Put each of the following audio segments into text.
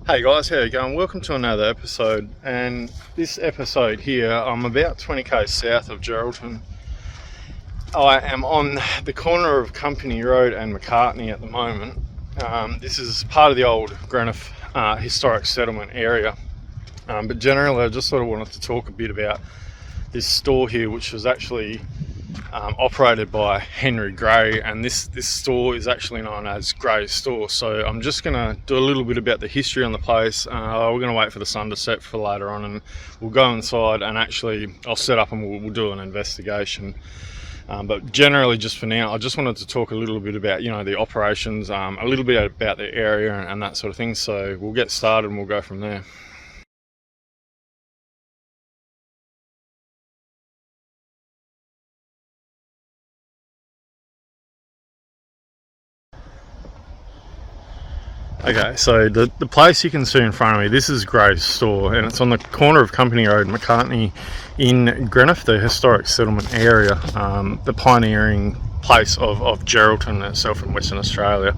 Hey guys, how you going? Welcome to another episode. And this episode here, I'm about 20k south of Geraldton. I am on the corner of Company Road and McCartney at the moment. This is part of the old Greenough historic settlement area. But generally, I just sort of wanted to talk a bit about this store here, which was actually operated by Henry Gray, and this store is actually known as Gray's Store. So I'm just going to do a little bit about the history on the place. We're going to wait for the sun to set for later on, and we'll go inside and actually I'll set up and we'll do an investigation. But generally, just for now, I just wanted to talk a little bit about the operations, a little bit about the area and that sort of thing. So we'll get started and we'll go from there. Okay, so the place you can see in front of me, this is Gray's Store, and it's on the corner of Company Road and McCartney in Greenough, the historic settlement area, the pioneering place of Geraldton itself in Western Australia.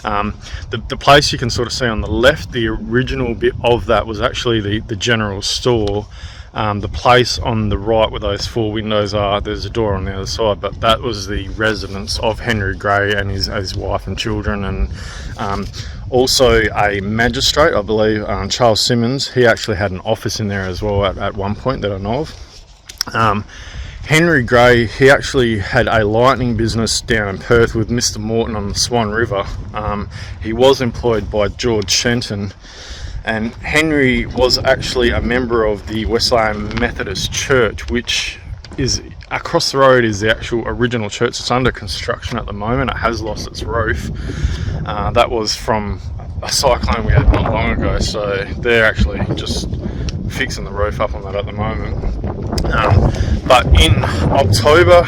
The place you can sort of see on the left, the original bit of that was actually the general store. The place on the right where those four windows are, there's a door on the other side, but that was the residence of Henry Gray and his wife and children, and also a magistrate, I believe, Charles Simmons. He actually had an office in there as well at one point that I know of. Henry Gray, he actually had a lightning business down in Perth with Mr. Morton on the Swan River. He was employed by George Shenton, and Henry was actually a member of the Wesleyan Methodist Church, which is across the road is the actual original church. It's under construction at the moment. It has lost its roof. That was from a cyclone we had not long ago, so they're actually just fixing the roof up on that at the moment. But in October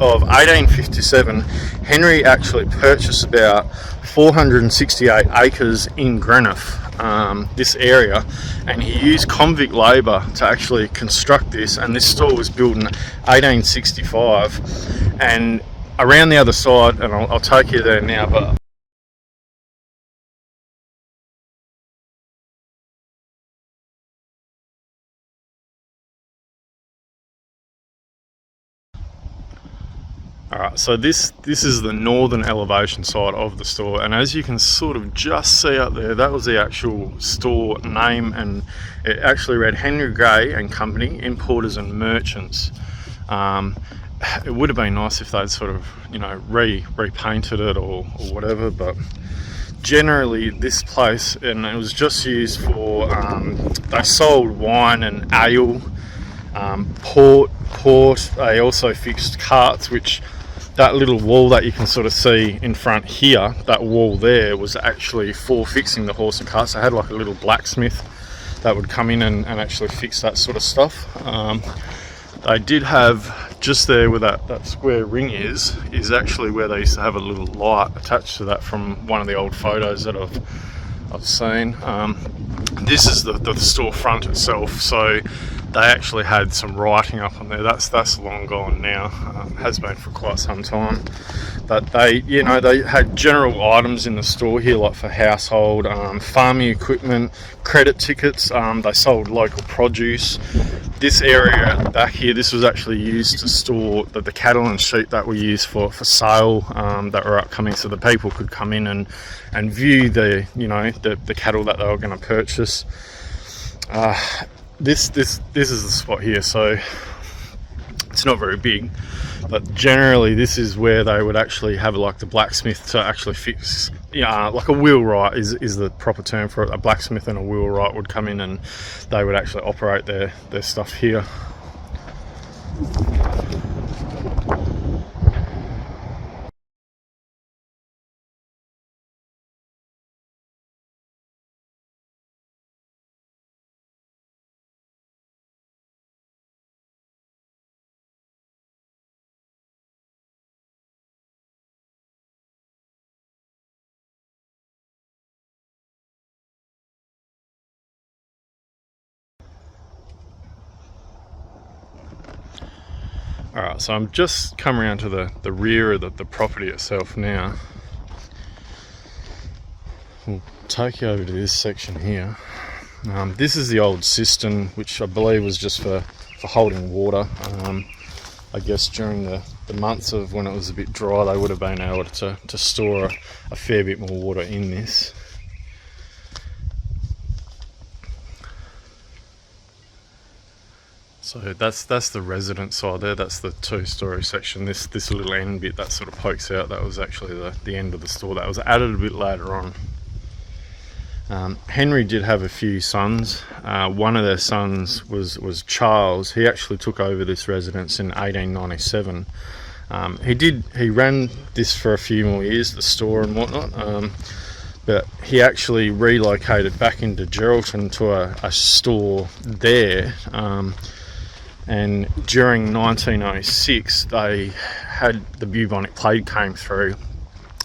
of 1857, Henry actually purchased about 468 acres in Greenough, this area, and he used convict labour to actually construct this, and this store was built in 1865. And around the other side, and I'll take you there now, but alright, so this is the northern elevation side of the store, and as you can sort of just see up there, that was the actual store name, and it actually read Henry Gray and Company, Importers and Merchants. It would have been nice if they'd sort of repainted it or whatever, but generally this place, and it was just used for they sold wine and ale, port. They also fixed carts, which that little wall that you can sort of see in front here, that wall there was actually for fixing the horse and carts. They had like a little blacksmith that would come in and actually fix that sort of stuff. They did have, just there where that square ring is actually where they used to have a little light attached to that from one of the old photos that I've seen. This is the store front itself, so they actually had some writing up on there. That's long gone now. Has been for quite some time. But they had general items in the store here, like for household, farming equipment, credit tickets. They sold local produce. This area back here, this was actually used to store the cattle and sheep that were used for sale, that were upcoming, so the people could come in and view the cattle that they were going to purchase. This is the spot here, so it's not very big, but generally this is where they would actually have like the blacksmith to actually fix, like a wheelwright is the proper term for it. A blacksmith and a wheelwright would come in and they would actually operate their stuff here. Alright, so I'm just come around to the rear of the property itself now. We'll take you over to this section here. This is the old cistern, which I believe was just for holding water. I guess during the months of when it was a bit dry, they would have been able to store a fair bit more water in this. So that's the resident side there. That's the 2-story section. This little end bit that sort of pokes out, that was actually the end of the store. That was added a bit later on. Henry did have a few sons. One of their sons was Charles. He actually took over this residence in 1897. He ran this for a few more years, the store and whatnot, but he actually relocated back into Geraldton to a store there, and during 1906 they had the bubonic plague came through,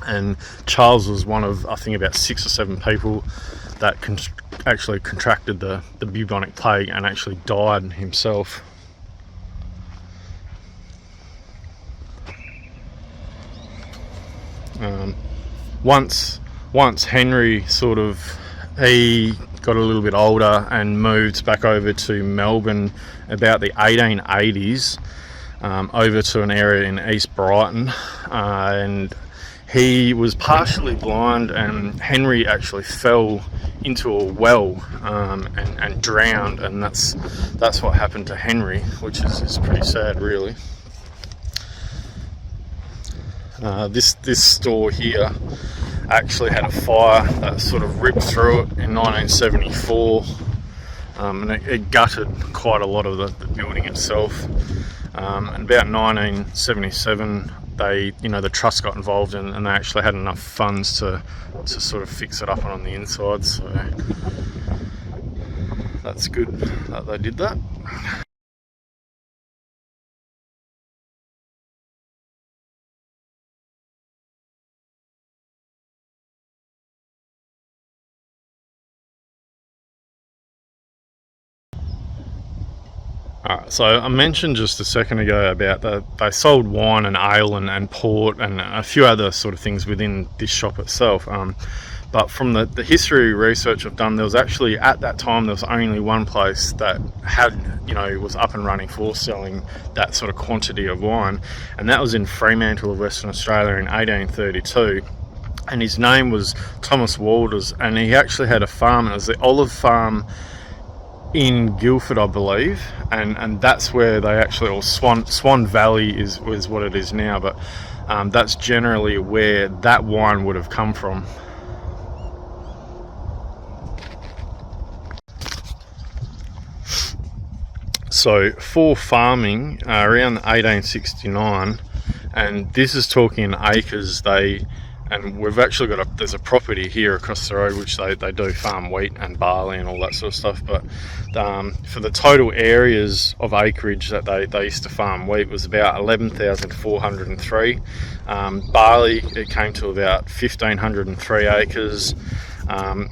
and Charles was one of, I think, about 6 or 7 people that actually contracted the bubonic plague and actually died himself. Once Henry he got a little bit older and moved back over to Melbourne about the 1880s, over to an area in East Brighton, and he was partially blind, and Henry actually fell into a well and drowned, and that's what happened to Henry, which is pretty sad, really. This store here actually had a fire that sort of ripped through it in 1974, and it gutted quite a lot of the building itself. And about 1977, the trust got involved, and they actually had enough funds to sort of fix it up on the inside. So that's good that they did that. Alright, so I mentioned just a second ago about they sold wine and ale and port and a few other sort of things within this shop itself. But from the history research I've done, there was actually, at that time, there was only one place that was up and running for selling that sort of quantity of wine, and that was in Fremantle of Western Australia in 1832. And his name was Thomas Walters, and he actually had a farm, and it was the Olive Farm in Guildford, I believe, and that's where they actually, or Swan Valley is what it is now, but that's generally where that wine would have come from. So for farming, around 1869, and this is talking in acres, and we've actually there's a property here across the road which they do farm wheat and barley and all that sort of stuff, but for the total areas of acreage that they used to farm wheat was about 11,403. Barley, it came to about 1,503 acres.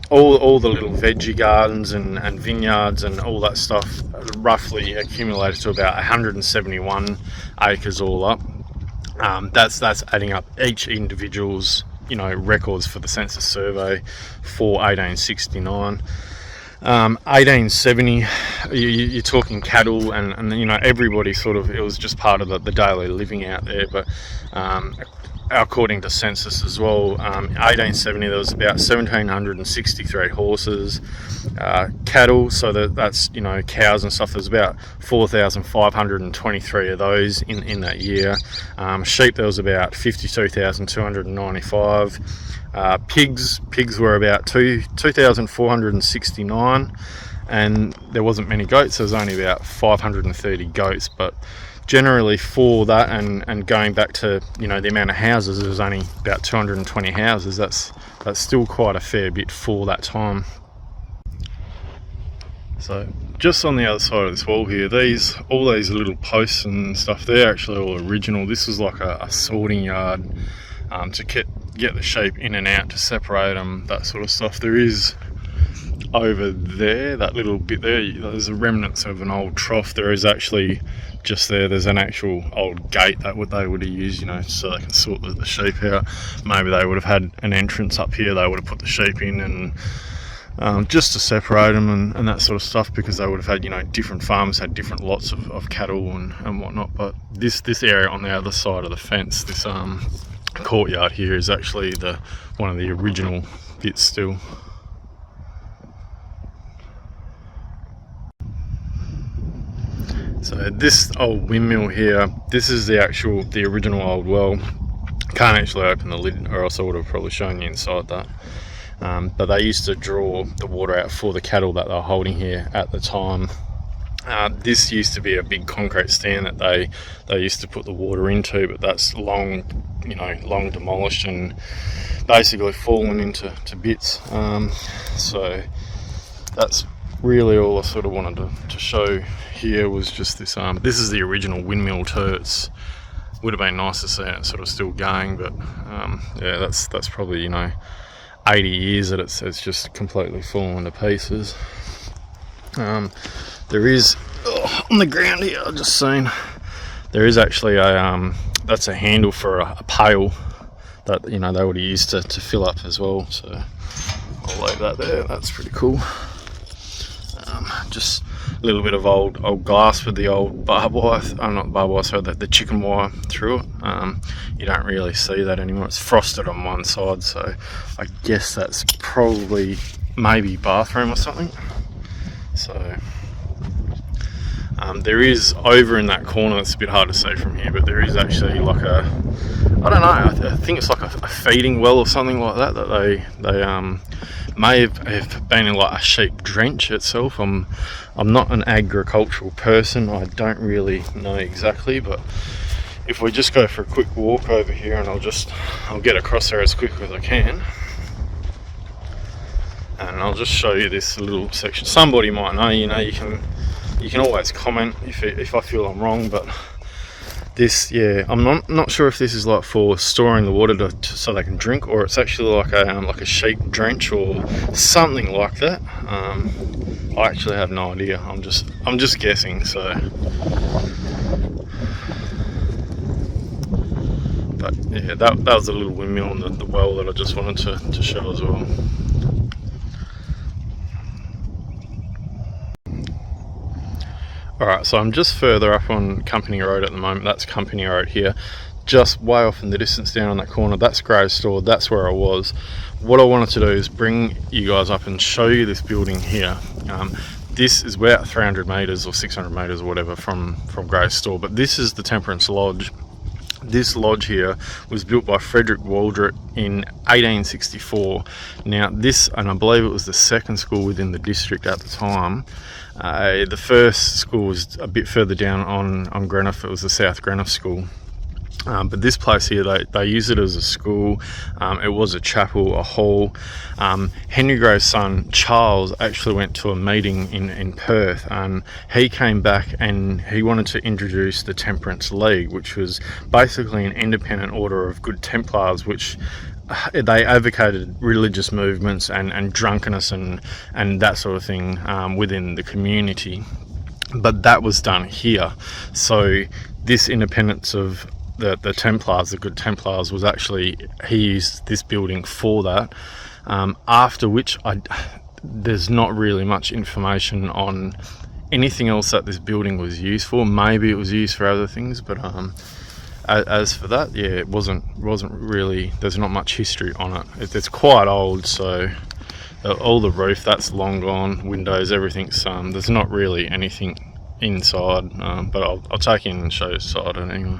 All the little veggie gardens and vineyards and all that stuff roughly accumulated to about 171 acres all up. That's adding up each individual's records for the census survey for 1869. 1870, you're talking cattle and everybody it was just part of the daily living out there, but according to census as well, 1870 there was about 1,763 horses. Cattle, so that's cows and stuff, there's about 4,523 of those in that year. Sheep, there was about 52,295. Pigs were about 2,469, and there wasn't many goats. There was only about 530 goats, but generally for that, and going back to the amount of houses, there was only about 220 houses. That's still quite a fair bit for that time. So just on the other side of this wall here, all these little posts and stuff, they're actually all original. This is like a sorting yard to get the sheep in and out, to separate them, that sort of stuff. There is over there, that little bit there, there's a remnants of an old trough. There is actually just there's an actual old gate that they would have used, you know, so they can sort the sheep out. Maybe they would have had an entrance up here, they would have put the sheep in, and just to separate them and that sort of stuff, because they would have had, you know, different farms had different lots of cattle and whatnot. But this area on the other side of the fence, this courtyard here, is actually one of the original bits still. So this old windmill here, this is the original old well. Can't actually open the lid, or else I would have probably shown you inside that. But they used to draw the water out for the cattle that they were holding here at the time. This used to be a big concrete stand that they used to put the water into, but that's long demolished and basically fallen into bits. So that's really all I sort of wanted to show here, was just this. This is the original windmill too. It would have been nice to see it sort of still going, but yeah, that's probably, you know, 80 years that it's just completely fallen to pieces. There is on the ground here, I've just seen, there is actually that's a handle for a pail that, you know, they would have used to fill up as well. So I'll leave that there. That's pretty cool. Just a little bit of old glass with the old barbed wire, not barbed wire, so the chicken wire through it. You don't really see that anymore. It's frosted on one side, so I guess that's probably maybe bathroom or something. So there is over in that corner, it's a bit hard to see from here, but there is actually like I don't know, I think it's like a feeding well or something like that they may have been in like a sheep drench itself. I'm not an agricultural person, I don't really know exactly, but if we just go for a quick walk over here, and I'll get across there as quick as I can, and I'll just show you this little section. Somebody might know, you know, you can always comment if I feel I'm wrong, but this, yeah, I'm not sure if this is like for storing the water so they can drink, or it's actually like a sheep drench or something like that. I actually have no idea. I'm just guessing. So, but yeah, that was a little windmill and the well that I just wanted to show as well. Alright, so I'm just further up on Company Road at the moment. That's Company Road here. Just way off in the distance down on that corner, that's Gray's store, that's where I was. What I wanted to do is bring you guys up and show you this building here. This is about 300 metres or 600 metres or whatever from Gray's store, but this is the Temperance Lodge. This lodge here was built by Frederick Waldrett in 1864. Now this, and I believe it was the second school within the district at the time. The first school was a bit further down on Greenough. It was the South Greenough School. But this place here, they use it as a school. It was a chapel, a hall. Henry Gray's son Charles actually went to a meeting in Perth, and he came back and he wanted to introduce the Temperance League, which was basically an independent order of good Templars, which they advocated religious movements and drunkenness and that sort of thing within the community. But that was done here. So this independence of the Templars, the good Templars, was actually, he used this building for that. After which there's not really much information on anything else that this building was used for. Maybe it was used for other things, but as for that, yeah, it wasn't really, there's not much history on it. It's quite old, so all the roof, that's long gone, windows, everything's there's not really anything inside, but I'll take you in and show you inside it anyway.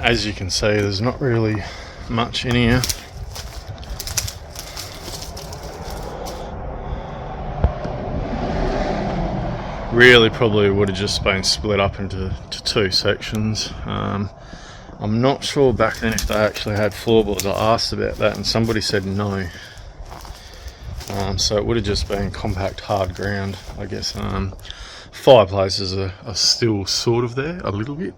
as you can see, there's not really much in here. Really probably would have just been split up into two sections. I'm not sure back then if they actually had floorboards. I asked about that and somebody said no. So it would have just been compact hard ground, I guess. Fireplaces are still sort of there a little bit.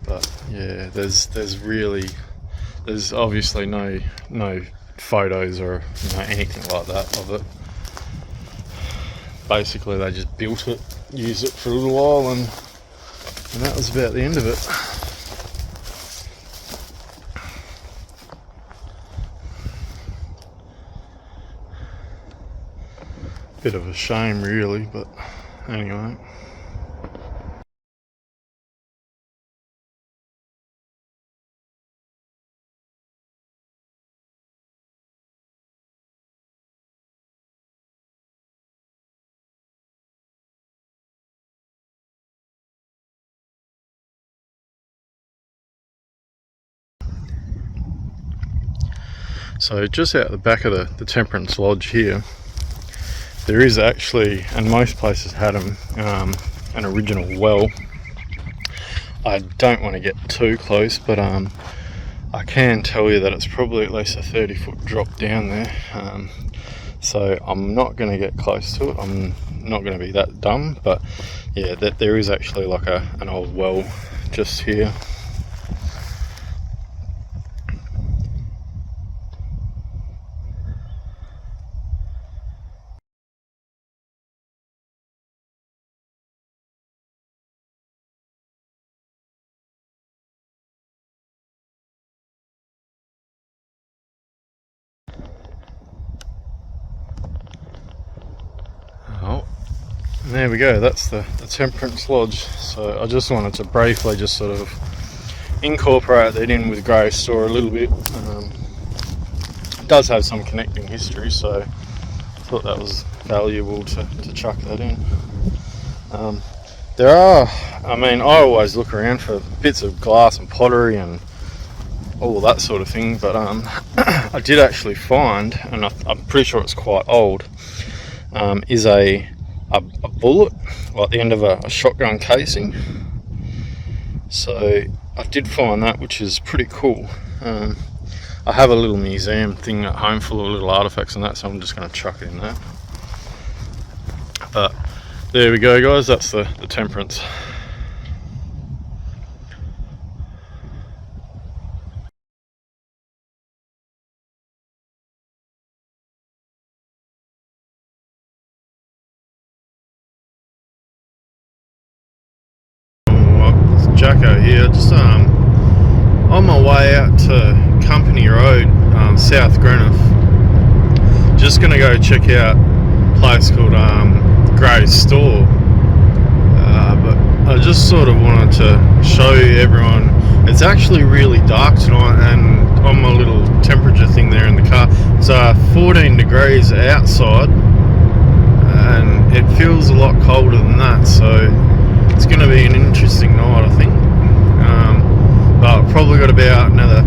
But yeah, there's obviously no photos or anything like that of it. Basically they just built it, used it for a little while, and that was about the end of it. Bit of a shame really, but anyway. So just out the back of the Temperance Lodge here, there is actually, and most places had them, an original well. I don't want to get too close, but I can tell you that it's probably at least a 30-foot drop down there. So I'm not going to get close to it. I'm not going to be that dumb, but yeah, that there is actually like an old well just here. Oh, there we go, that's the Temperance Lodge. So I just wanted to briefly just sort of incorporate that in with Grey Store a little bit. It does have some connecting history, so I thought that was valuable to chuck that in. There are, I mean, I always look around for bits of glass and pottery and all that sort of thing, but I did actually find, and I'm pretty sure it's quite old, is a bullet, like the end of a shotgun casing. So I did find that, which is pretty cool. I have a little museum thing at home full of little artifacts and that, so I'm just going to chuck it in there. But there we go, guys, that's the Temperance. Jacko here, just on my way out to Company Road, South Greenough. Just gonna go check out a place called Grey's Store, but I just sort of wanted to show everyone it's actually really dark tonight, and on my little temperature thing there in the car, it's 14 degrees outside and it feels a lot colder than that, so it's going to be an interesting night, I think. But I've probably got about another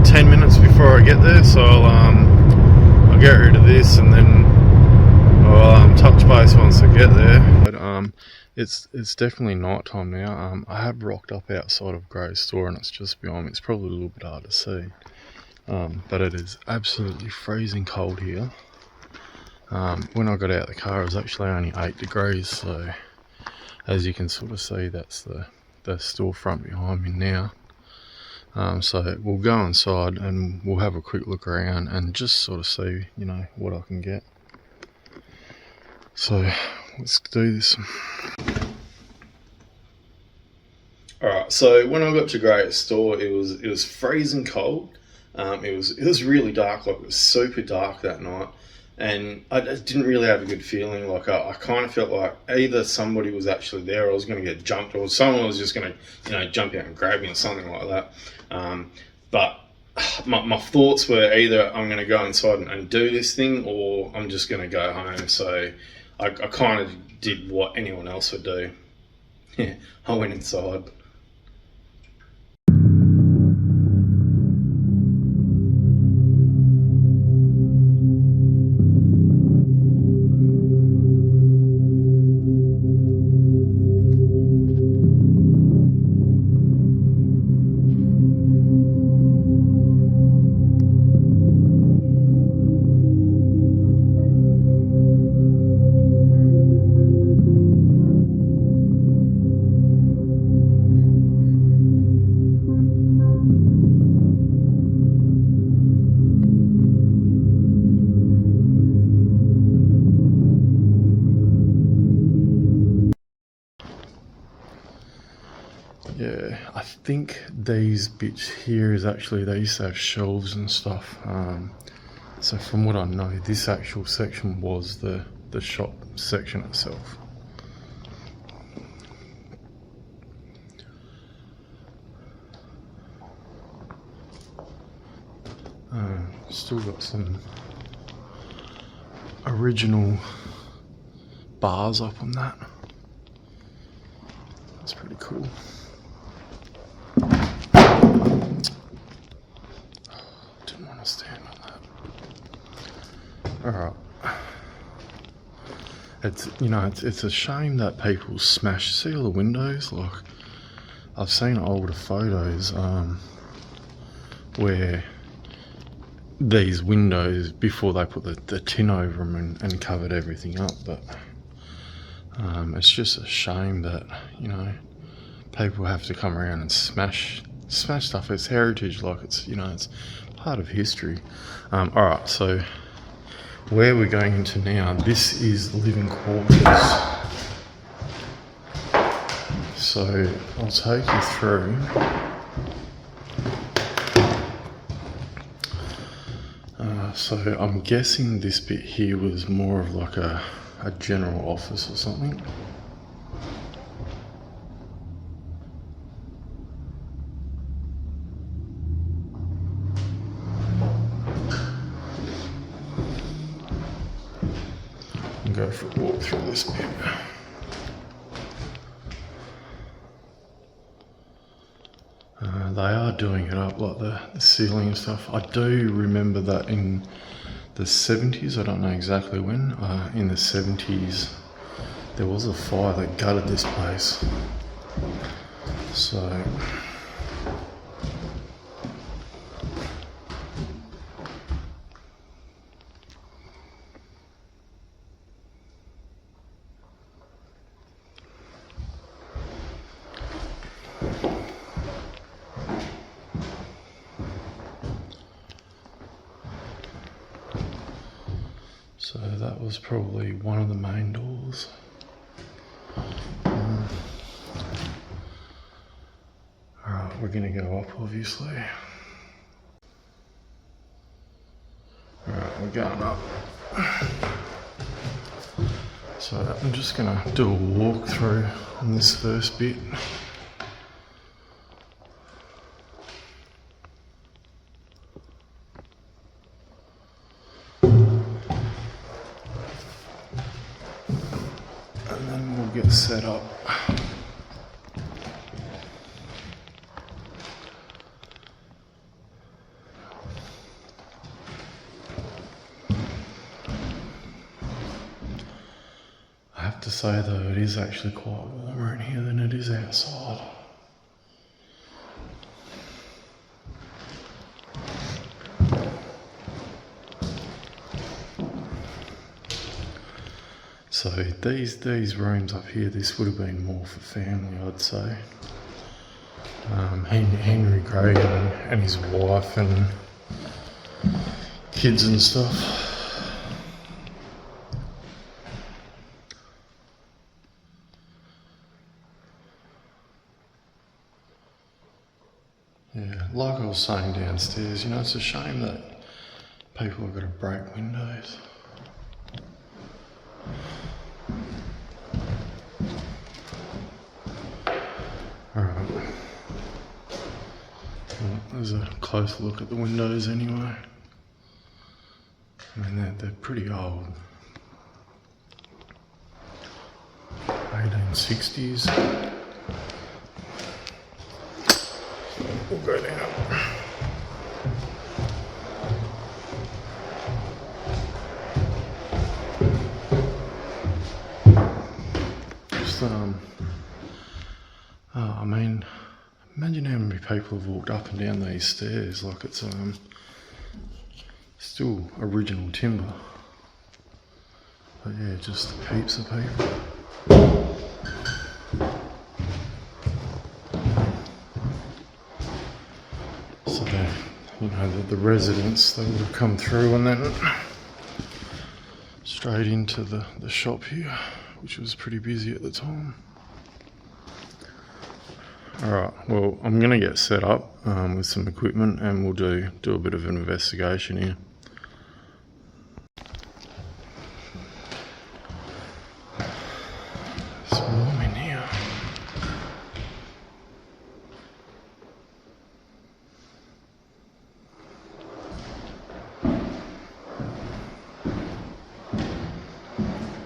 10 minutes before I get there, so I'll get rid of this and then I'll touch base once I get there. But it's definitely night time now. I have rocked up outside of Grey's Store and it's just behind me. It's probably a little bit hard to see, but it is absolutely freezing cold here. When I got out of the car, it was actually only 8 degrees, so as you can sort of see, that's the storefront behind me now. So we'll go inside and we'll have a quick look around and just sort of see, you know, what I can get. So let's do this. Alright, so when I got to Grey's Store, it was freezing cold. It was really dark, like it was super dark that night. And I didn't really have a good feeling. Like I kind of felt like either somebody was actually there, or I was going to get jumped, or someone was just going to, you know, jump out and grab me or something like that. But my thoughts were either I'm going to go inside and do this thing, or I'm just going to go home. So I kind of did what anyone else would do. Yeah, I went inside. Yeah, I think these bits here is actually, they used to have shelves and stuff. So from what I know, this actual section was the shop section itself. Still got some original bars up on that. That's pretty cool. Didn't want to stand on that. Alright. It's a shame that people smash, see all the windows? Like, I've seen older photos where these windows, before they put the tin over them and covered everything up, but it's just a shame that, you know, people have to come around and smash stuff. It's heritage, like it's, you know, it's part of history. Alright, so where we're going into now, this is living quarters. So I'll take you through. So I'm guessing this bit here was more of like a general office or something. And go for a walk through this bit. They are doing it up, like the ceiling and stuff. I do remember that in the 70s, I don't know exactly when, in the 70s, there was a fire that gutted this place. So that was probably one of the main doors. Alright, we're gonna go up obviously. Alright, we're going up. So I'm just gonna do a walk through on this first bit. Get set up. I have to say though, it is actually quite warmer in here than it is outside. So these rooms up here, this would have been more for family, I'd say. Henry Gray and his wife and kids and stuff. Yeah, like I was saying downstairs, you know, it's a shame that people have got to break windows. Alright. Well, there's a close look at the windows anyway. I mean, they're pretty old. 1860s. We'll go down. Just, I mean, imagine how many people have walked up and down these stairs. Like, it's still original timber. But yeah, just heaps of people. So you know, the residents, they would have come through and then straight into the shop here, which was pretty busy at the time. Alright, well, I'm going to get set up with some equipment and we'll do a bit of an investigation here. It's warm in here.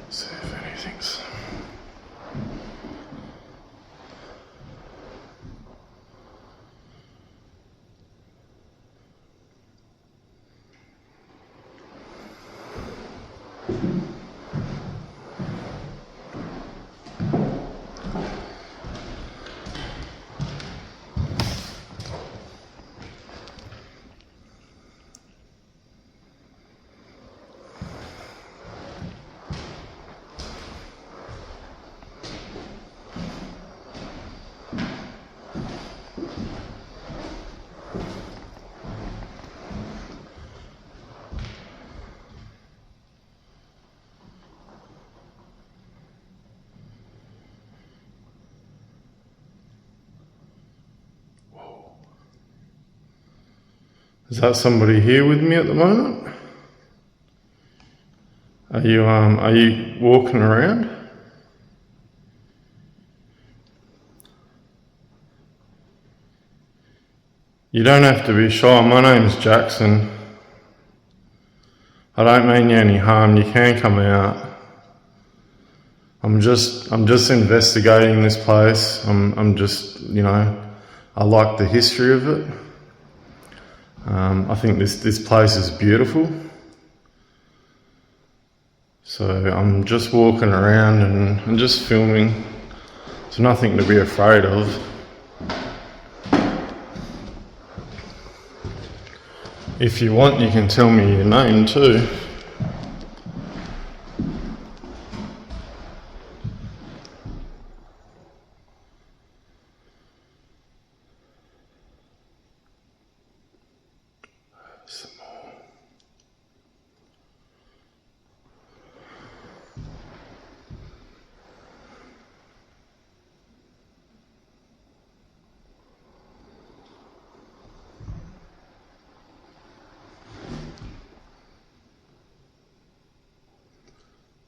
See if anything's... Is that somebody here with me at the moment? Are you walking around? You don't have to be shy. My name's Jackson. I don't mean you any harm. You can come out. I'm just investigating this place. I'm just, you know, I like the history of it. I think this place is beautiful. So I'm just walking around and just filming. There's nothing to be afraid of. If you want, you can tell me your name too. Some more.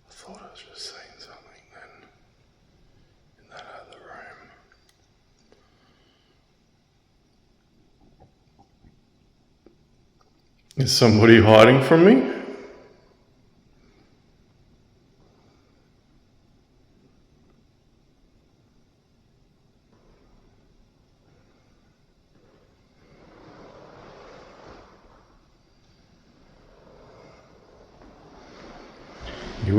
I thought I was just saying something then in that other room. Is somebody hiding from me? You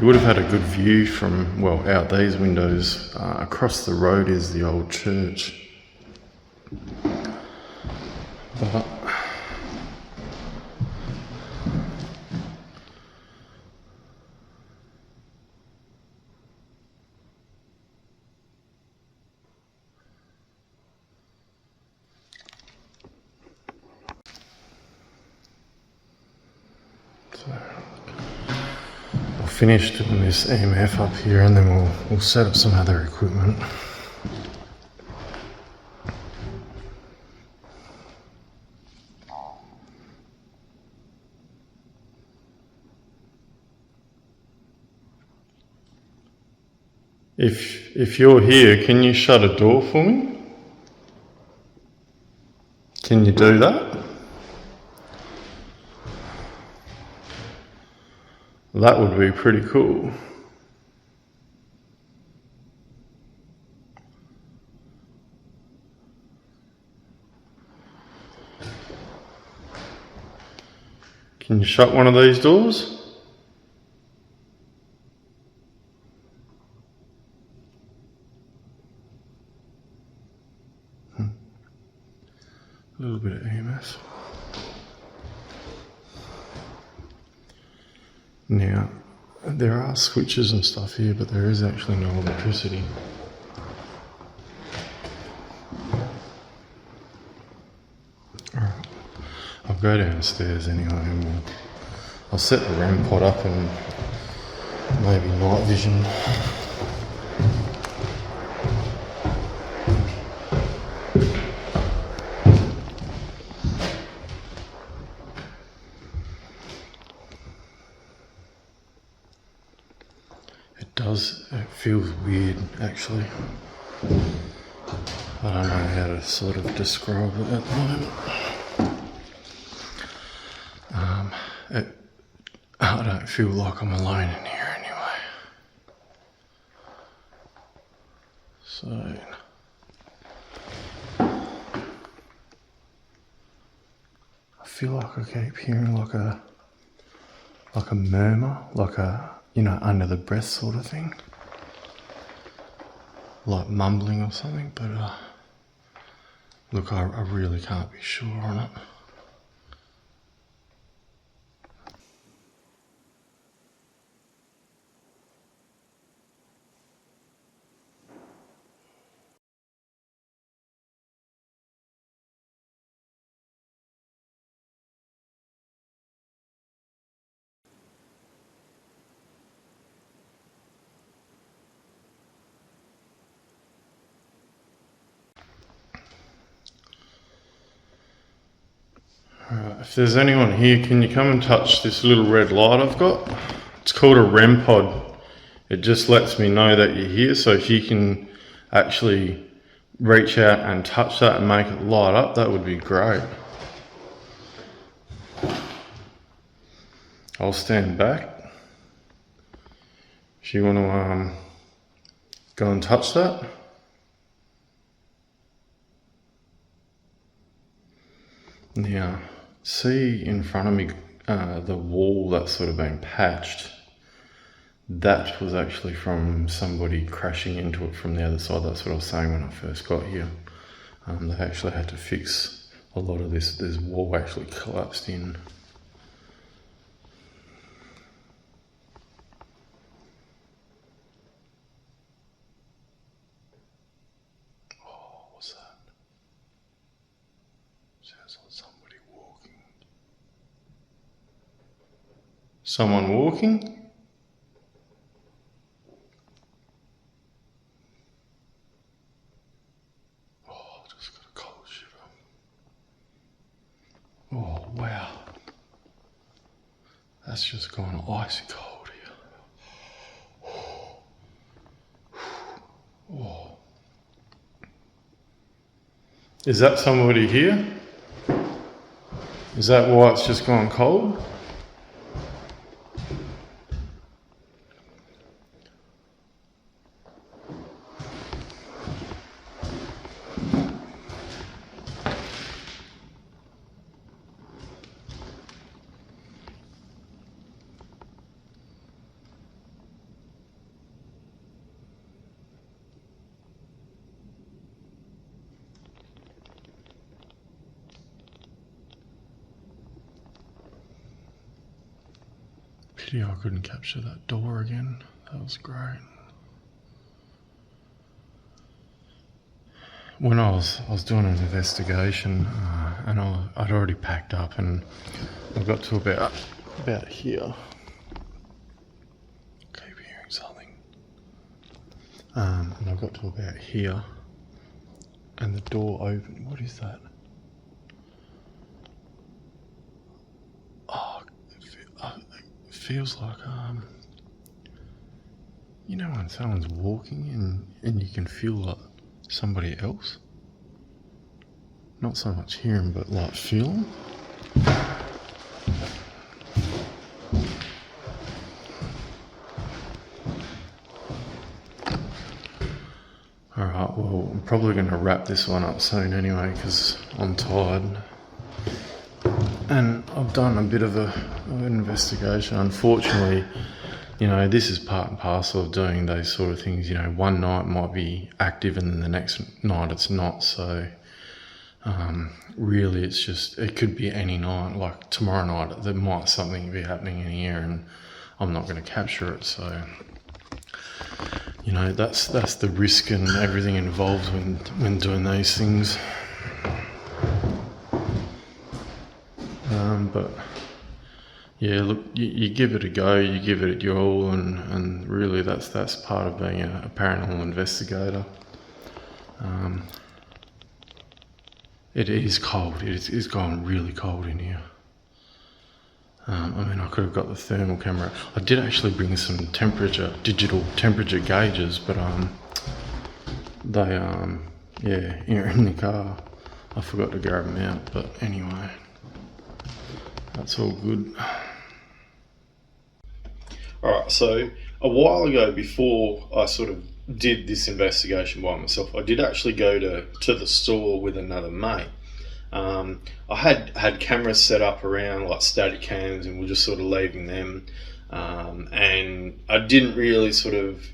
would have had a good view from, well, out these windows. Across the road is the old church. But I'll finish doing this EMF up here and then we'll set up some other equipment. If you're here, can you shut a door for me? Can you do that? That would be pretty cool. Can you shut one of these doors? A little bit of EMF. Now, there are switches and stuff here, but there is actually no electricity. Alright, I'll go downstairs anyway and I'll set the REM pod up and maybe night vision. It feels weird actually. I don't know how to sort of describe it at the moment. I don't feel like I'm alone in here anyway. So I feel like I keep hearing like a murmur, like a, you know, under the breath sort of thing. Like mumbling or something, but look, I really can't be sure on it. Alright, if there's anyone here, can you come and touch this little red light I've got? It's called a REM pod. It just lets me know that you're here, so if you can actually reach out and touch that and make it light up, that would be great. I'll stand back. If you want to go and touch that. Now, see in front of me the wall that's sort of been patched. That was actually from somebody crashing into it from the other side. That's what I was saying when I first got here. They actually had to fix a lot of this. This wall actually collapsed in. Oh, what's that? Sounds like somebody walking. Someone walking? Oh, I just got a cold shiver. Oh, wow. That's just gone icy cold here. Oh. Is that somebody here? Is that why it's just gone cold? Pity I couldn't capture that door again. That was great. When I was doing an investigation, and I'd already packed up, and I got to about here. Keep hearing something. And I got to about here, and the door opened. What is that? Oh, it feels like you know when someone's walking and you can feel like somebody else? Not so much hearing, but like feeling. Alright, well, I'm probably going to wrap this one up soon anyway, because I'm tired. And I've done a bit of a of investigation. Unfortunately, you know, this is part and parcel of doing those sort of things. You know, one night might be active and then the next night it's not. So really it's just, it could be any night. Like tomorrow night there might something be happening in here and I'm not going to capture it. So, you know, that's the risk and everything involved when doing those things. But yeah, look, you give it a go, you give it your all, and really that's part of being a paranormal investigator. It is cold. It is going really cold in here. I mean, I could have got the thermal camera. I did actually bring some digital temperature gauges, but they yeah, in the car. I forgot to grab them out, but anyway, that's all good. Alright, so a while ago, before I sort of did this investigation by myself, I did actually go to the store with another mate. I had cameras set up around, like static cams, and we're just sort of leaving them, and I didn't really sort of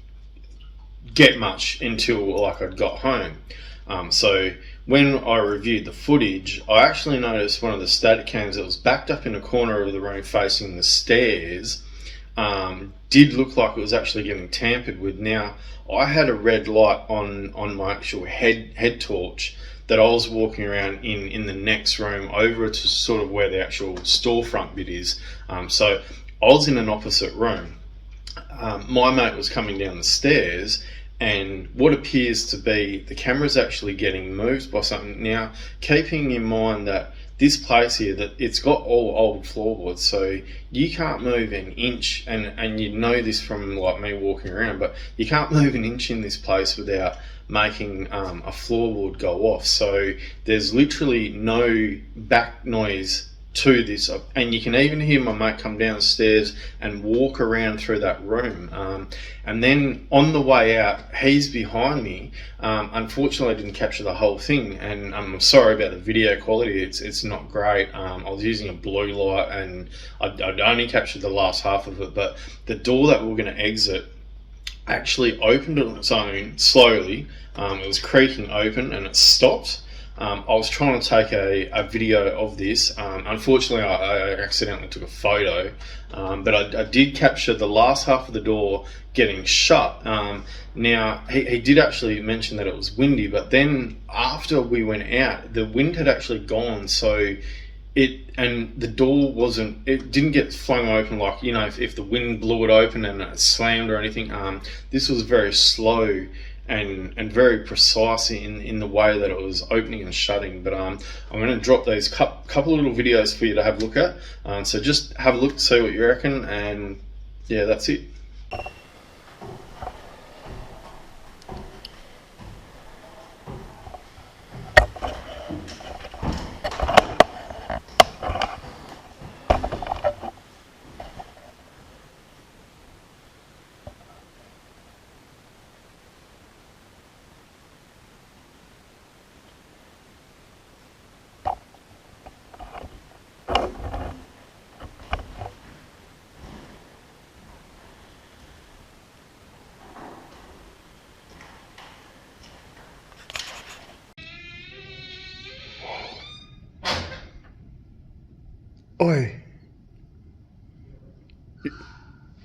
get much until like I'd got home. So when I reviewed the footage, I actually noticed one of the static cams that was backed up in a corner of the room facing the stairs did look like it was actually getting tampered with. Now, I had a red light on my actual head torch that I was walking around in the next room over to sort of where the actual storefront bit is. So I was in an opposite room. My mate was coming down the stairs, and what appears to be the camera's actually getting moved by something. Now, keeping in mind that this place here, that it's got all old floorboards, so you can't move an inch, and you know this from like me walking around, but you can't move an inch in this place without making a floorboard go off. So there's literally no back noise to this, and you can even hear my mate come downstairs and walk around through that room, and then on the way out he's behind me. Unfortunately I didn't capture the whole thing, and I'm sorry about the video quality. It's not great. I was using a blue light and I'd only captured the last half of it, but the door that we were going to exit actually opened on its own slowly. It was creaking open and it stopped. I was trying to take a video of this. Unfortunately, I accidentally took a photo, but I did capture the last half of the door getting shut. Now, he did actually mention that it was windy, but then after we went out, the wind had actually gone, so the door didn't get flung open like, you know, if the wind blew it open and it slammed or anything. This was very slow and very precise in the way that it was opening and shutting. But I'm going to drop these couple of little videos for you to have a look at. So just have a look, see what you reckon, and yeah, that's it. Oi.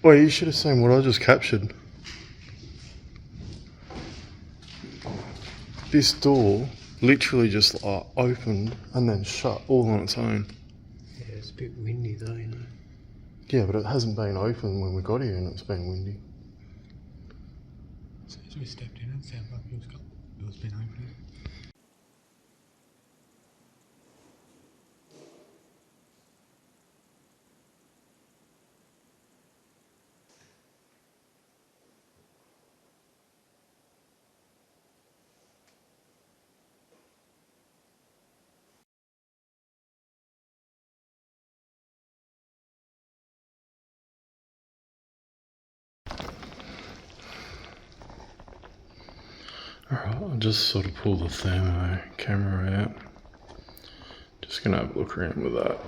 Wait, you should have seen what I just captured. This door literally just opened and then shut all on its own. Yeah, it's a bit windy though, you know. Yeah, but it hasn't been open when we got here and it's been windy. So as we stepped in, it sounded like it was been opening. Alright, I'll just sort of pull the thermo camera out. Just gonna have a look around with that.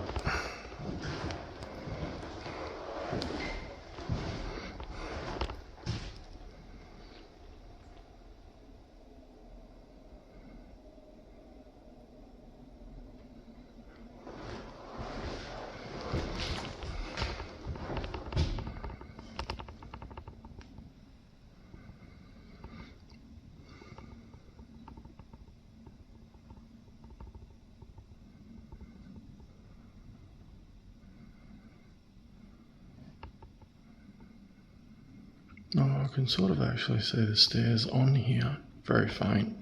Oh, I can sort of actually see the stairs on here. Very faint.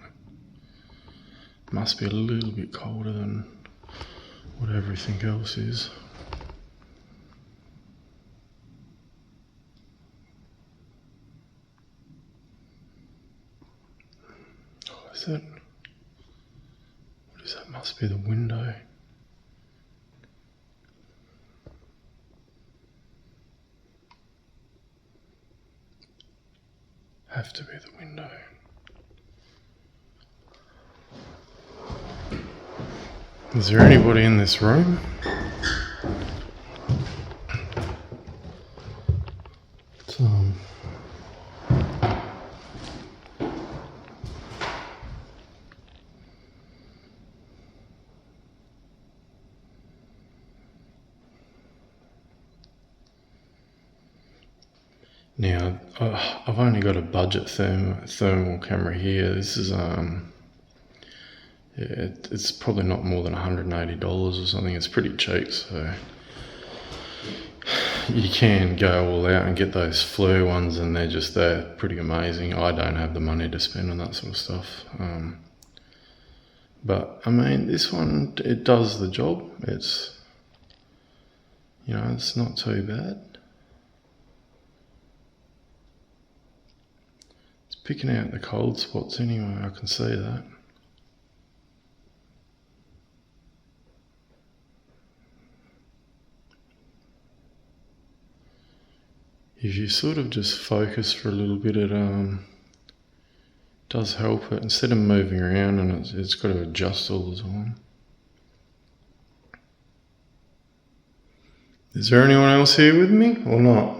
Must be a little bit colder than what everything else is. Oh, is that? What is that? Must be the window. Have to be the window. Is there anybody in this room? It's, Now, I've only got a budget thermal camera here. This is it's probably not more than $180 or something. It's pretty cheap, so you can go all out and get those FLIR ones, and they're pretty amazing. I don't have the money to spend on that sort of stuff. But I mean, this one, it does the job. It's, you know, it's not too bad. It's picking out the cold spots anyway, I can see that. If you sort of just focus for a little bit, it does help it, instead of moving around, and it's got to adjust all the time. Is there anyone else here with me or not?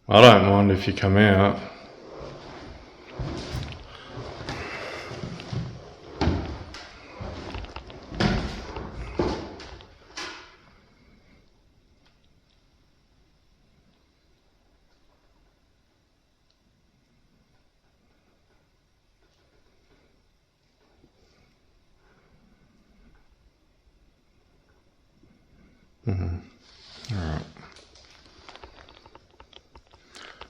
I don't mind if you come out. Alright.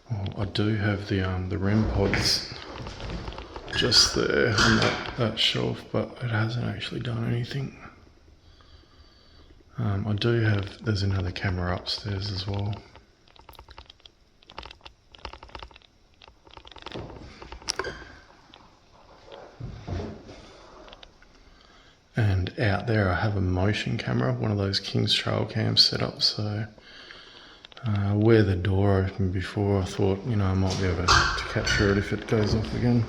Well, I do have the REM pods just there on that shelf, but it hasn't actually done anything. I do have, there's another camera upstairs as well. And out there I have a motion camera, one of those King's Trail cams set up, so where the door opened before, I thought, you know, I might be able to capture it if it goes off again.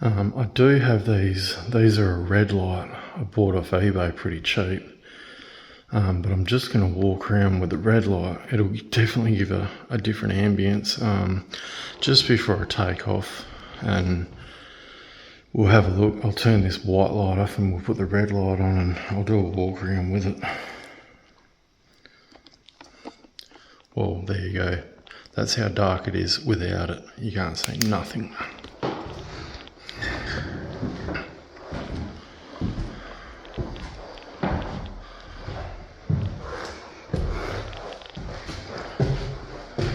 I do have these are a red light I bought off eBay pretty cheap, but I'm just going to walk around with the red light. It'll definitely give a different ambience just before I take off, and we'll have a look. I'll turn this white light off and we'll put the red light on, and I'll do a walk around with it. Well, there you go. That's how dark it is without it. You can't see nothing.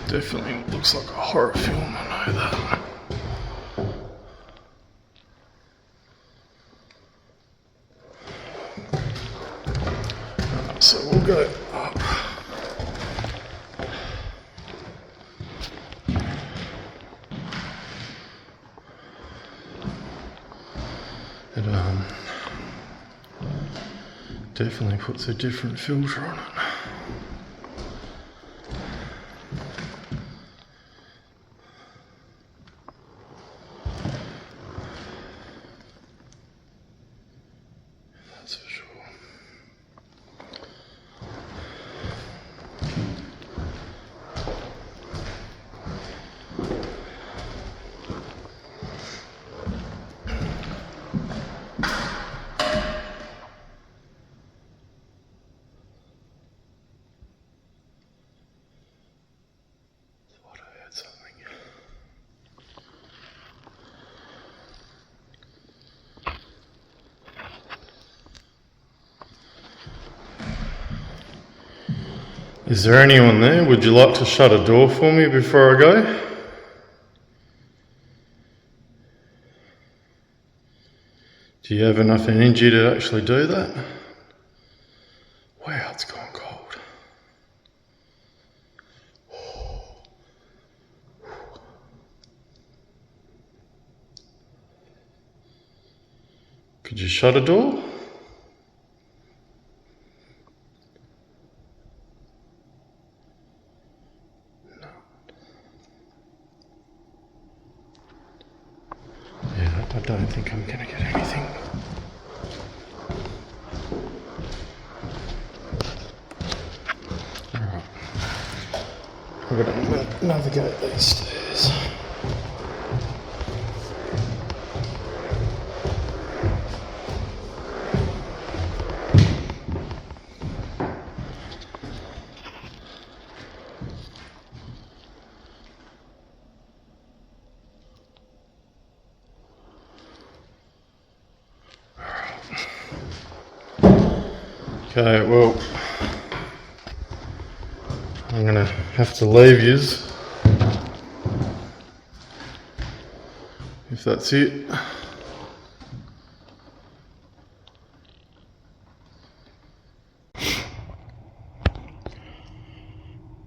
Definitely looks like a horror film, I know that. So we'll go up. It definitely puts a different filter on it. That's for sure. Is there anyone there? Would you like to shut a door for me before I go? Do you have enough energy to actually do that? Wow, it's gone cold. Could you shut a door? Yeah, I don't think I'm going to get anything. Alright. We're going to navigate these stairs. Okay, well, I'm going to have to leave yous, if that's it.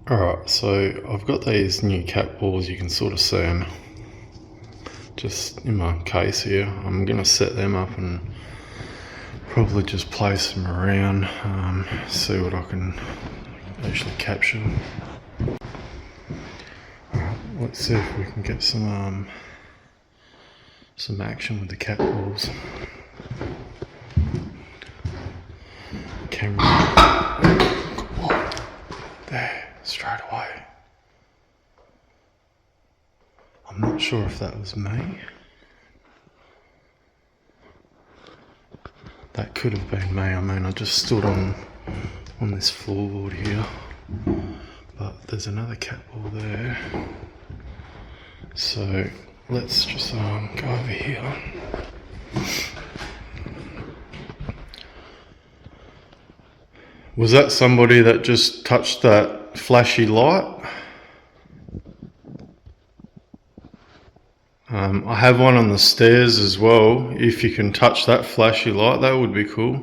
Alright, so I've got these new cat balls, you can sort of see them just in my case here. I'm going to set them up and probably just place them around, see what I can actually capture. Alright, let's see if we can get some action with the cat balls. Camera. Whoa. There, straight away. I'm not sure if that was me. That could have been me. I mean, I just stood on this floorboard here, but there's another cat ball there. So let's just go over here. Was that somebody that just touched that flashy light? I have one on the stairs as well. If you can touch that flashy light, that would be cool.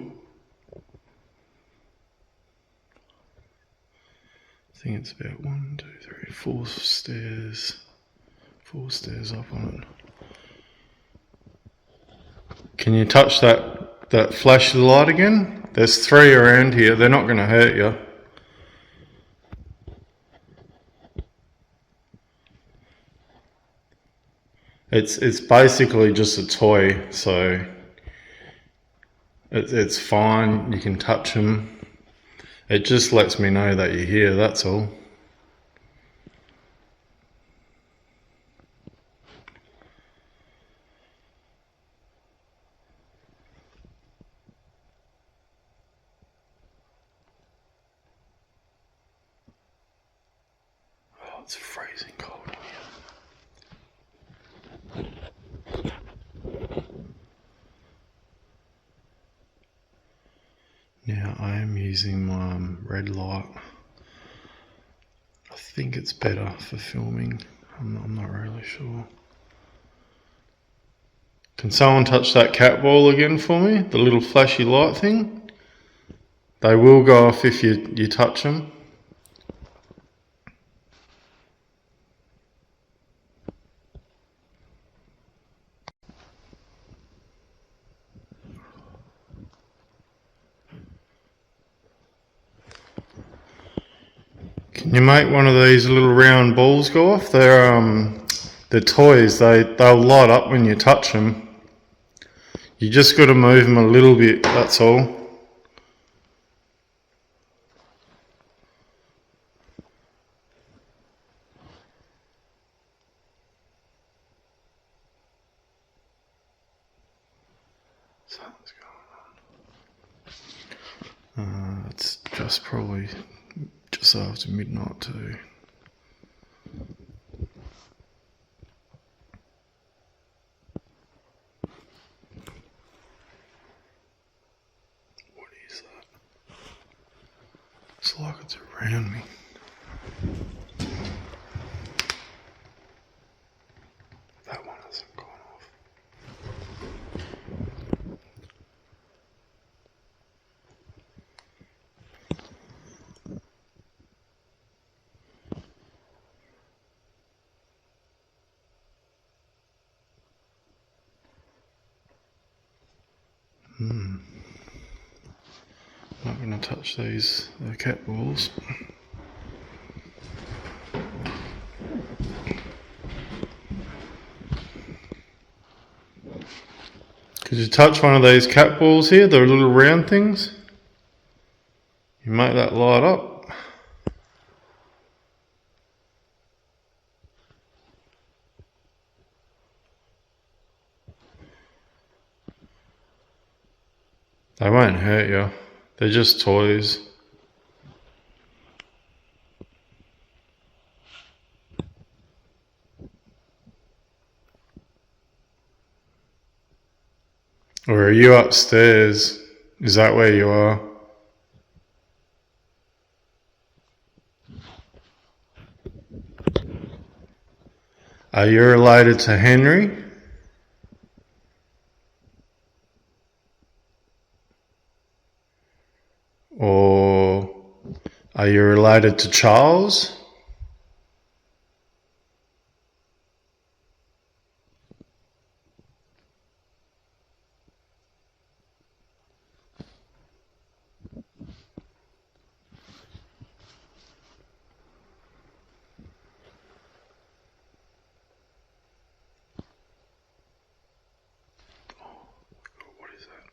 I think it's about 1, 2, 3, 4 stairs. 4 stairs up on it. Can you touch that flashy light again? There's 3 around here. They're not going to hurt you. It's basically just a toy, so it's fine. You can touch them. It just lets me know that you're here, that's all. Oh, it's freezing cold in here. Now I am using my red light. I think it's better for filming. I'm not really sure. Can someone touch that cat ball again for me? The little flashy light thing? They will go off if you touch them. Can you make one of these little round balls go off? They're toys. They'll light up when you touch them. You just got to move them a little bit, that's all. Something's going on. It's just probably just after midnight too. What is that? It's like it's around me. That one hasn't gone off. Not going to touch these cat balls. Could you touch one of these cat balls here, the little round things? You make that light up. They won't hurt you. They're just toys. Or are you upstairs? Is that where you are? Are you related to Henry? Or are you related to Charles? What is that?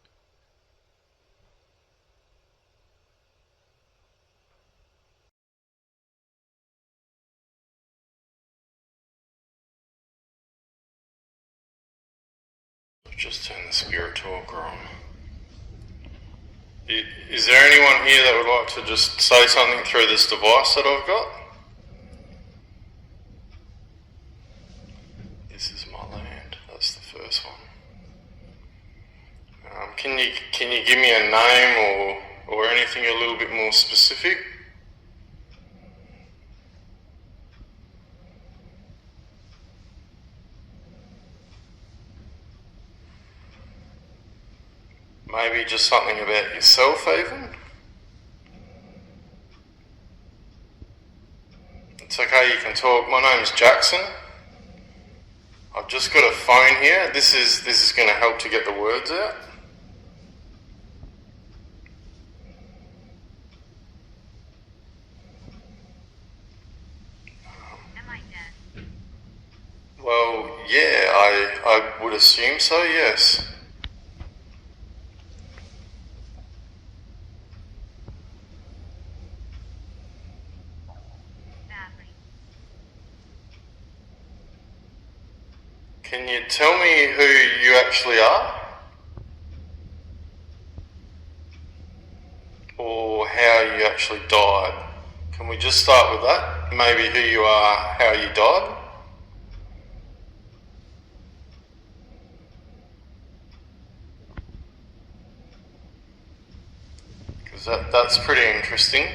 I've just turned the spirit talker on. Is there anyone here that would like to just say something through this device that I've got? This is my land. That's the first one. Can you give me a name or anything a little bit more specific? Maybe just something about yourself even? It's okay, you can talk. My name's Jackson. I've just got a phone here. This is going to help to get the words out. Am I dead? Well, yeah, I would assume so, yes. Badly. Can you tell me who you actually are? Or how you actually died? Can we just start with that? Maybe who you are, how you died? Because that's pretty interesting.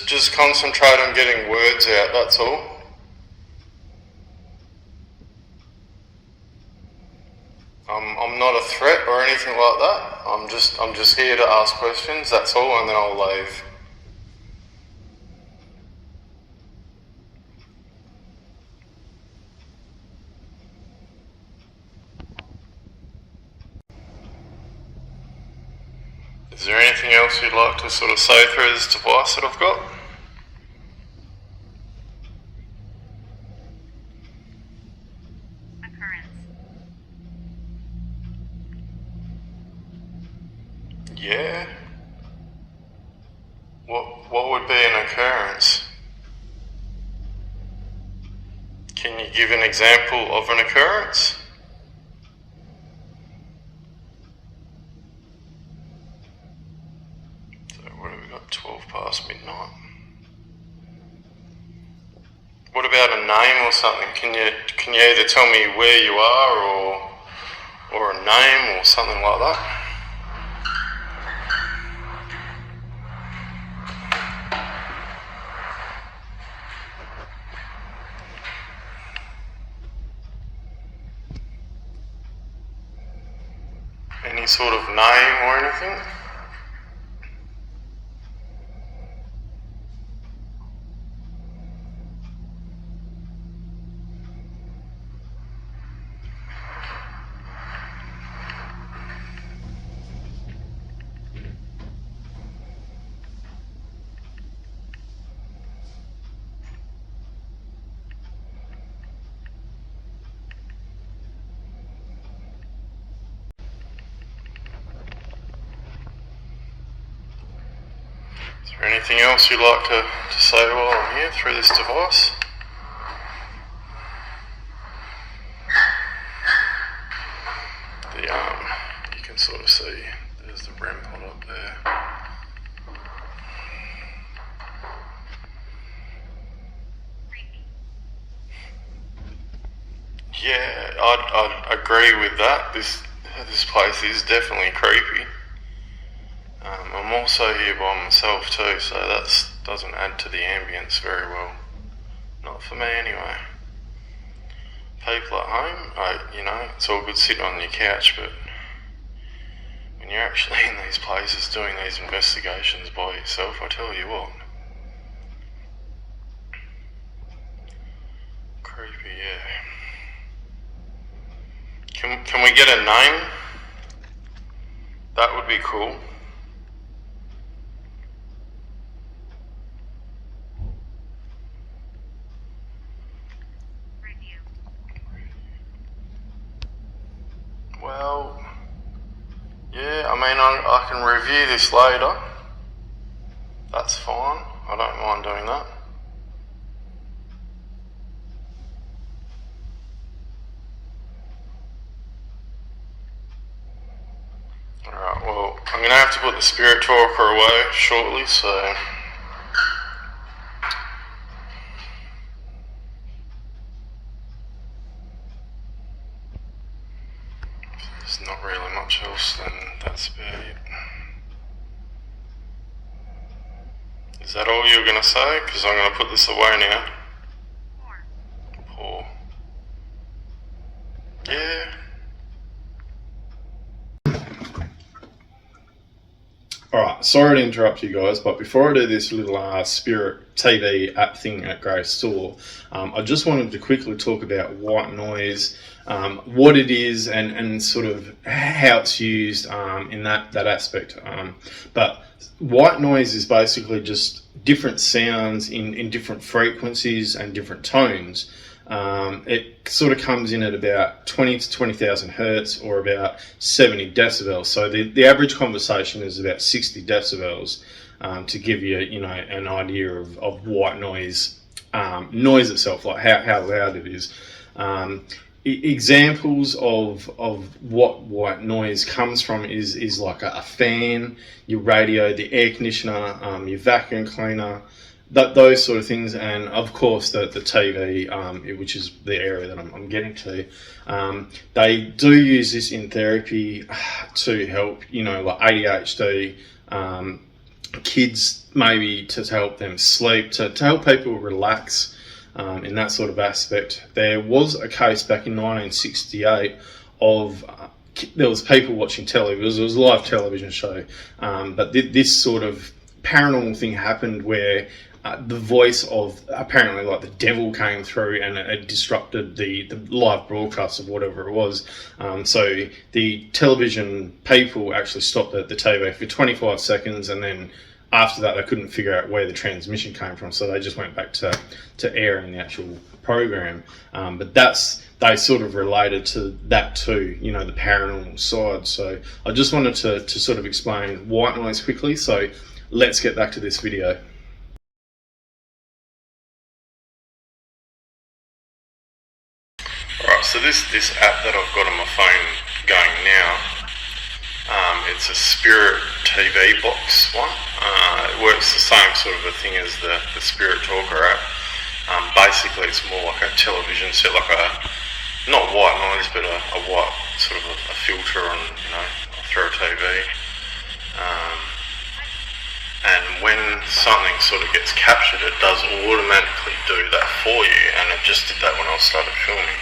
Just concentrate on getting words out, that's all. I'm not a threat or anything like that. I'm just here to ask questions, that's all, and then I'll leave. Is there anything else you'd like to sort of say through this device that I've got? Occurrence. Yeah. What would be an occurrence? Can you give an example of an occurrence? So what have we got? 12 past midnight. What about a name or something? Can you either tell me where you are or a name or something like that? Any sort of name or anything? Is there anything else you'd like to say while I'm here through this device? You can sort of see there's the REM pod up there. Yeah, I'd agree with that. This place is definitely creepy. I'm also here by myself too, so that doesn't add to the ambience very well. Not for me anyway. People at home, it's all good sitting on your couch, but when you're actually in these places doing these investigations by yourself, I tell you what. Creepy, yeah. Can we get a name? That would be cool. Review. Well, yeah, I can review this later. That's fine. I don't mind doing that. Alright, well, I'm going to have to put the spirit talker away shortly, so... There's not really much else, then that's about it. Is that all you're going to say? Because I'm going to put this away now. Poor. Yeah. Alright, sorry to interrupt you guys, but before I do this little Spirit TV app thing at Grey Store, I just wanted to quickly talk about white noise, what it is and sort of how it's used in that aspect. But white noise is basically just different sounds in different frequencies and different tones. It sort of comes in at about 20 to 20,000 hertz or about 70 decibels. So the average conversation is about 60 decibels to give you, an idea of white noise, noise itself, like how loud it is. Examples of what white noise comes from is like a fan, your radio, the air conditioner, your vacuum cleaner, those sort of things, and of course the TV, which is the area that I'm getting to. They do use this in therapy to help, like ADHD, kids, maybe to help them sleep, to help people relax, in that sort of aspect. There was a case back in 1968 of there was people watching television. It was a live television show, but this sort of paranormal thing happened where the voice of apparently like the devil came through and it disrupted the live broadcast of whatever it was. So the television people actually stopped the TV for 25 seconds, and then after that they couldn't figure out where the transmission came from, so they just went back to airing the actual program. But they sort of related to that too, the paranormal side. So I just wanted to sort of explain white noise quickly, so let's get back to this video. Alright, so this app that I've got on my phone going now, it's a Spirit TV box one. It works the same sort of a thing as the Spirit Talker app. Basically, it's more like a television set, like a not white noise, but a white sort of a filter on, through a TV. And when something sort of gets captured, it does automatically do that for you, and it just did that when I started filming.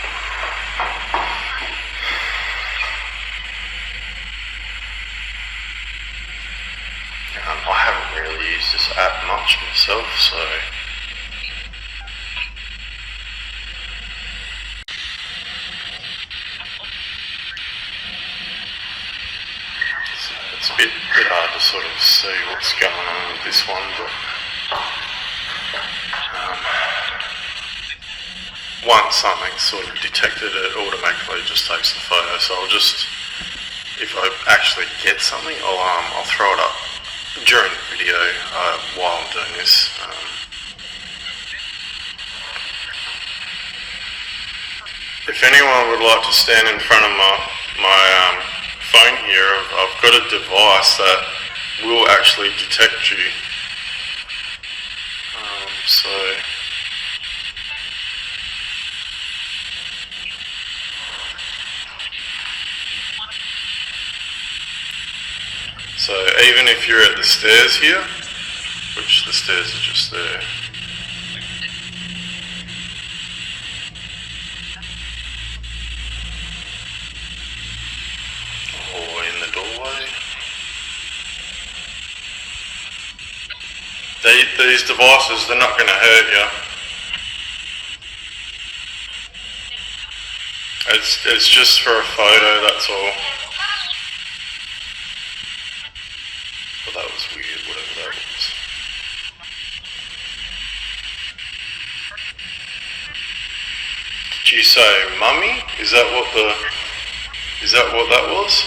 I haven't really used this app much myself, so it's a bit hard to sort of see what's going on with this one, but once something's sort of detected, it automatically just takes the photo. So I'll just, if I actually get something, I'll throw it up during the video while I'm doing this. If anyone would like to stand in front of my phone here, I've got a device that will actually detect you. So even if you're at the stairs here, which the stairs are just there, or in the doorway, these devices, they're not going to hurt you. It's just for a photo, that's all. But that was weird, whatever that was. Did you say mummy? Is that what that was?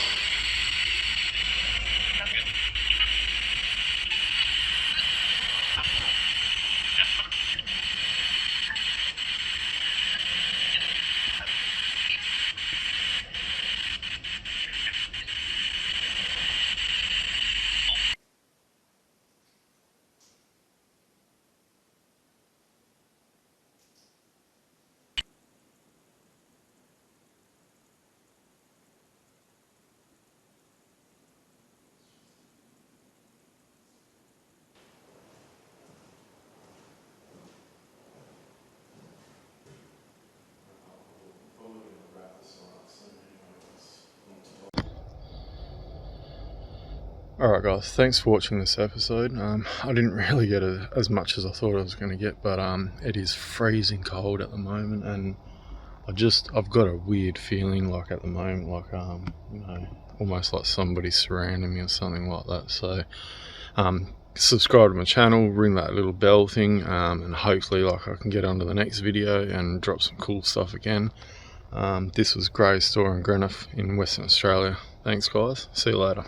Alright guys, thanks for watching this episode. I didn't really get as much as I thought I was going to get, but it is freezing cold at the moment, and I've got a weird feeling like at the moment, like almost like somebody's surrounding me or something like that. So subscribe to my channel, ring that little bell thing, and hopefully like I can get onto the next video and drop some cool stuff again. This was Gray's Store in Greenough in Western Australia. Thanks guys, see you later.